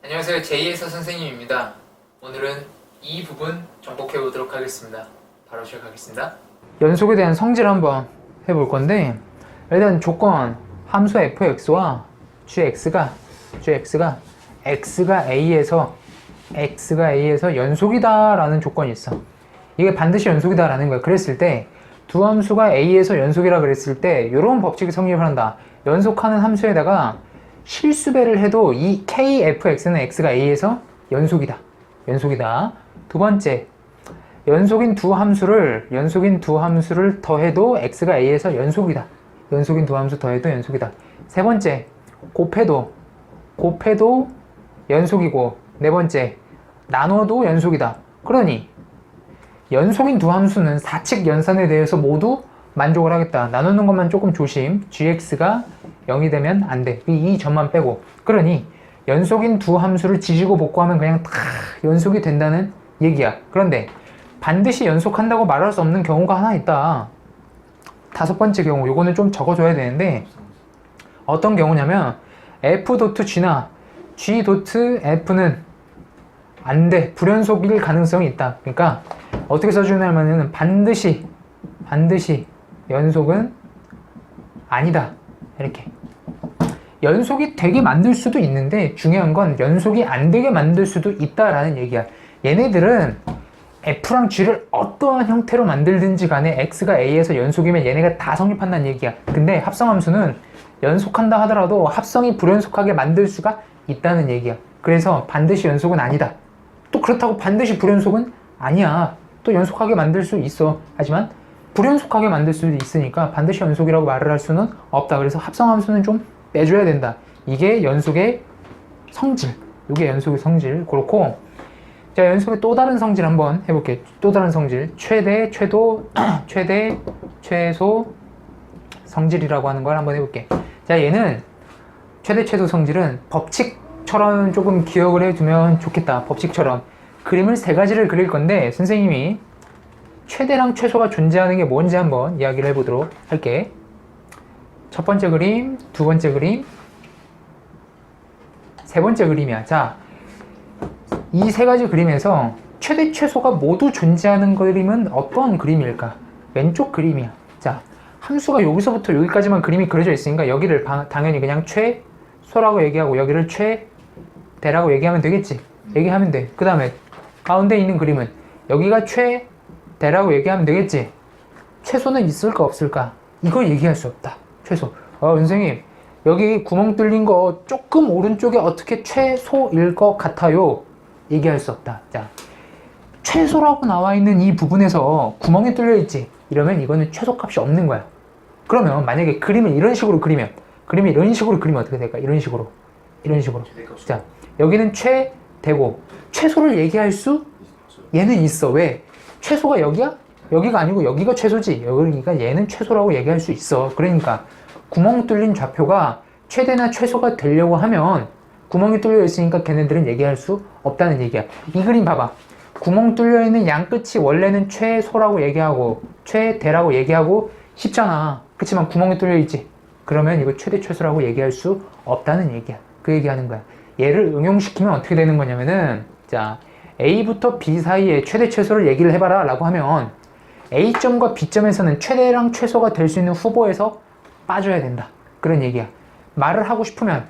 안녕하세요. 제2에서 선생님입니다. 오늘은 이 부분 정복해 보도록 하겠습니다. 바로 시작하겠습니다. 연속에 대한 성질을 한번 해볼 건데, 일단 조건 함수 fx와 gx가 A에서 연속이다 라는 조건이 있어. 이게 반드시 연속이다 라는 거야. 그랬을 때 두 함수가 A에서 연속이라 그랬을 때 이런 법칙이 성립을 한다. 연속하는 함수에다가 실수배를 해도 이 kfx는 x가 a에서 연속이다. 두 번째, 연속인 두 함수를 더해도 x가 a에서 연속이다. 연속인 두 함수 더해도 연속이다. 세 번째, 곱해도 연속이고, 네 번째, 나눠도 연속이다. 그러니 연속인 두 함수는 사칙 연산에 대해서 모두 만족을 하겠다. 나누는 것만 조금 조심. gx가 0이 되면 안 돼. 이 점만 빼고. 그러니 연속인 두 함수를 지지고 볶고하면 그냥 다 연속이 된다는 얘기야. 그런데 반드시 연속한다고 말할 수 없는 경우가 하나 있다. 다섯 번째 경우, 요거는 좀 적어줘야 되는데, 어떤 경우냐면 f.g나 g.f는 안 돼. 불연속일 가능성이 있다. 그러니까 어떻게 써주냐면은 반드시 연속은 아니다. 이렇게. 연속이 되게 만들 수도 있는데 중요한 건 연속이 안 되게 만들 수도 있다라는 얘기야. 얘네들은 F랑 G를 어떠한 형태로 만들든지 간에 X가 A에서 연속이면 얘네가 다 성립한다는 얘기야. 근데 합성함수는 연속한다 하더라도 합성이 불연속하게 만들 수가 있다는 얘기야. 그래서 반드시 연속은 아니다. 또 그렇다고 반드시 불연속은 아니야. 또 연속하게 만들 수 있어. 하지만 불연속하게 만들 수도 있으니까 반드시 연속이라고 말을 할 수는 없다. 그래서 합성함수는 좀 빼줘야 된다. 이게 연속의 성질. 이게 연속의 성질. 그렇고, 자, 연속의 또 다른 성질 한번 해볼게. 또 다른 성질. 최대, 최소 성질이라고 하는 걸 한번 해볼게. 자, 얘는 최대, 최소 성질은 법칙처럼 조금 기억을 해두면 좋겠다. 법칙처럼. 그림을 세 가지를 그릴 건데, 선생님이 최대랑 최소가 존재하는 게 뭔지 한번 이야기를 해보도록 할게. 첫 번째 그림, 두 번째 그림, 세 번째 그림이야. 자, 이 세 가지 그림에서 최대, 최소가 모두 존재하는 그림은 어떤 그림일까? 왼쪽 그림이야. 자, 함수가 여기서부터 여기까지만 그림이 그려져 있으니까 여기를 당연히 그냥 최소라고 얘기하고 여기를 최대라고 얘기하면 되겠지. 얘기하면 돼. 그 다음에 가운데 있는 그림은 여기가 최대라고 얘기하면 되겠지. 최소는 있을까 없을까? 이거 얘기할 수 없다. 최소. 선생님, 여기 구멍 뚫린 거 조금 오른쪽에 어떻게 최소일 것 같아요? 얘기할 수 없다. 자, 최소라고 나와 있는 이 부분에서 구멍이 뚫려 있지. 이러면 이거는 최소값이 없는 거야. 그러면 만약에 그림을 이런 식으로 그리면 어떻게 될까? 이런 식으로. 자, 여기는 최대고 최소를 얘기할 수 얘는 있어. 왜? 최소가 여기야? 여기가 아니고 여기가 최소지. 여기가 얘는 최소라고 얘기할 수 있어. 그러니까 구멍 뚫린 좌표가 최대나 최소가 되려고 하면 구멍이 뚫려 있으니까 걔네들은 얘기할 수 없다는 얘기야. 이 그림 봐봐. 구멍 뚫려 있는 양 끝이 원래는 최소라고 얘기하고 최대라고 얘기하고 싶잖아. 그렇지만 구멍이 뚫려 있지. 그러면 이거 최대 최소라고 얘기할 수 없다는 얘기야. 그 얘기하는 거야. 얘를 응용시키면 어떻게 되는 거냐면은, 자, A부터 B 사이에 최대 최소를 얘기를 해봐라 라고 하면 A점과 B점에서는 최대랑 최소가 될 수 있는 후보에서 빠져야 된다. 그런 얘기야. 말을 하고 싶으면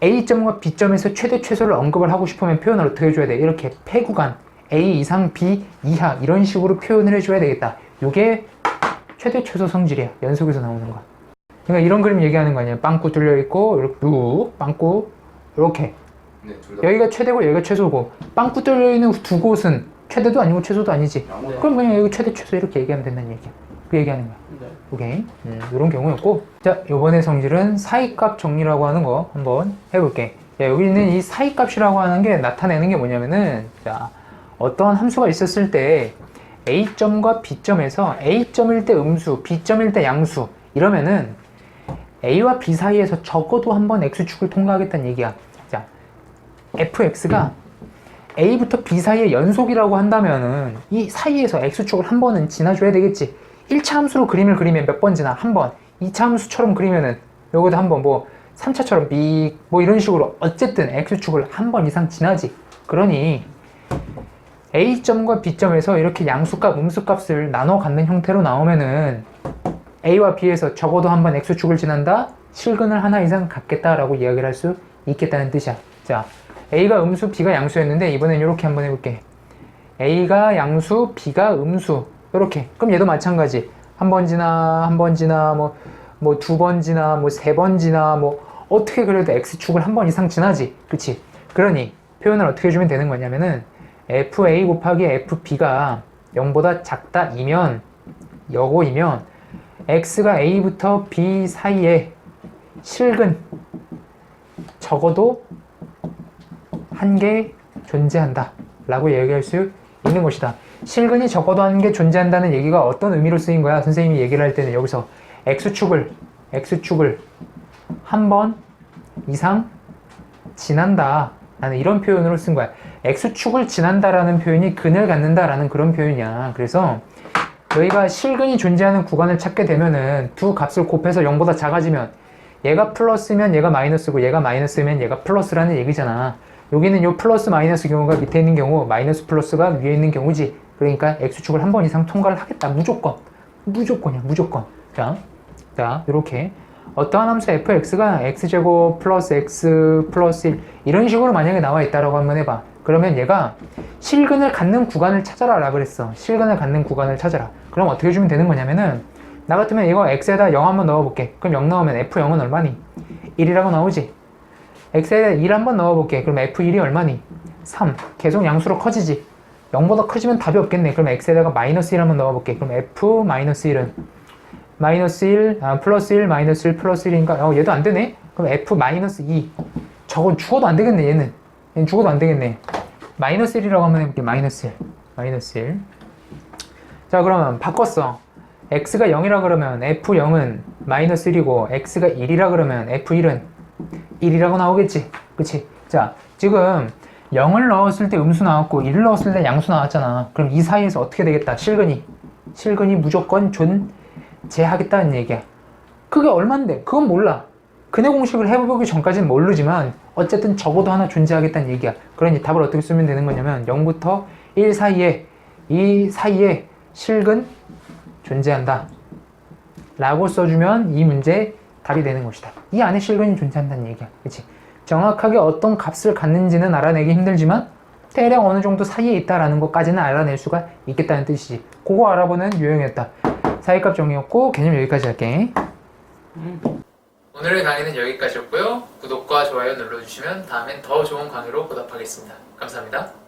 A점과 B점에서 최대 최소를 언급을 하고 싶으면 표현을 어떻게 해줘야 돼? 이렇게 폐구간 A 이상 B 이하 이런 식으로 표현을 해줘야 되겠다. 이게 최대 최소 성질이야. 연속에서 나오는 거야. 그러니까 이런 그림 얘기하는 거 아니야. 빵꾸 뚫려 있고 이렇게 빵꾸 이렇게. 네, 여기가 최대고 여기가 최소고 빵꾸 뚫려 있는 두 곳은 최대도 아니고 최소도 아니지. 네. 그럼 그냥 여기 최대 최소 이렇게 얘기하면 된다는 얘기야. 그 얘기하는 거야. 네. 오케이. 이런 경우였고, 자, 요번에 성질은 사이값 정리라고 하는 거 한번 해볼게. 자, 여기 있는 이 사이값이라고 하는 게 나타내는 게 뭐냐면은, 자, 어떠한 함수가 있었을 때 A점과 B점에서 A점일 때 음수, B점일 때 양수 이러면은 A와 B 사이에서 적어도 한번 X축을 통과하겠다는 얘기야. 자, fx가 A부터 B 사이의 연속이라고 한다면은 이 사이에서 X축을 한 번은 지나줘야 되겠지. 1차 함수로 그림을 그리면 몇 번 지나? 한 번. 2차 함수처럼 그리면은 요것도 한 번, 뭐 3차처럼 삑 뭐 이런 식으로 어쨌든 x축을 한 번 이상 지나지. 그러니 a점과 b점에서 이렇게 양수값, 음수값을 나눠 갖는 형태로 나오면은 a와 b에서 적어도 한 번 x축을 지난다, 실근을 하나 이상 갖겠다라고 이야기를 할 수 있겠다는 뜻이야. 자, a가 음수, b가 양수였는데 이번엔 이렇게 한번 해볼게. a가 양수, b가 음수. 이렇게. 그럼 얘도 마찬가지. 한 번 지나, 한 번 지나, 뭐 두 번 지나, 뭐 세 번 지나, 뭐 어떻게 그래도 x축을 한 번 이상 지나지. 그치? 그러니 표현을 어떻게 해주면 되는 거냐면은 fa 곱하기 fb가 0보다 작다 이면, 여고이면 x가 a부터 b 사이에 실근 적어도 한 개 존재한다 라고 얘기할 수 있는 것이다. 실근이 적어도 한 개 존재한다는 얘기가 어떤 의미로 쓰인 거야? 선생님이 얘기를 할 때는 여기서 x축을 한 번 이상 지난다 라는 이런 표현으로 쓴 거야. x축을 지난다 라는 표현이 근을 갖는다 라는 그런 표현이야. 그래서 너희가 실근이 존재하는 구간을 찾게 되면은 두 값을 곱해서 0보다 작아지면 얘가 플러스면 얘가 마이너스고 얘가 마이너스면 얘가 플러스라는 얘기잖아. 여기는 요 플러스 마이너스 경우가 밑에 있는 경우, 마이너스 플러스가 위에 있는 경우지. 그러니까 x축을 한 번 이상 통과를 하겠다. 무조건이야. 무조건. 자, 요렇게 어떠한 함수 fx가 x제곱 플러스 x 플러스 1 이런 식으로 만약에 나와 있다라고 한번 해봐. 그러면 얘가 실근을 갖는 구간을 찾아라 라 그랬어. 실근을 갖는 구간을 찾아라. 그럼 어떻게 해주면 되는 거냐면은 나 같으면 이거 x에다 0 한번 넣어볼게. 그럼 0 넣으면 f0은 얼마니? 1이라고 나오지. x에다 1 한번 넣어볼게. 그럼 f1이 얼마니? 3. 계속 양수로 커지지. 0보다 커지면 답이 없겠네. 그럼 x에다가 마이너스 1 한번 넣어볼게. 그럼 f-1은 마이너스 1, 플러스 1, 마이너스 1, 플러스 1이니까 얘도 안 되네? 그럼 f-2. 저건 죽어도 안 되겠네, 얘는 죽어도 안 되겠네. 마이너스 1이라고 한번 해볼게. 마이너스 1. 자, 그러면 바꿨어. x가 0이라 그러면 f0은 마이너스 1이고 x가 1이라 그러면 f1은 1이라고 나오겠지. 그치? 자, 지금 0을 넣었을 때 음수 나왔고 1을 넣었을 때 양수 나왔잖아. 그럼 이 사이에서 어떻게 되겠다? 실근이 무조건 존재하겠다는 얘기야. 그게 얼만데? 그건 몰라. 근해 공식을 해보기 전까지는 모르지만 어쨌든 적어도 하나 존재하겠다는 얘기야. 그러니 답을 어떻게 쓰면 되는 거냐면 0부터 1 사이에, 이 사이에 실근 존재한다 라고 써주면 이 문제 답이 되는 것이다. 이 안에 실근이 존재한다는 얘기야. 그치? 정확하게 어떤 값을 갖는지는 알아내기 힘들지만 대략 어느 정도 사이에 있다라는 것까지는 알아낼 수가 있겠다는 뜻이지. 그거 알아보는 유형이었다. 사이값 정의였고 개념 여기까지 할게. 오늘의 강의는 여기까지였고요. 구독과 좋아요 눌러주시면 다음엔 더 좋은 강의로 보답하겠습니다. 감사합니다.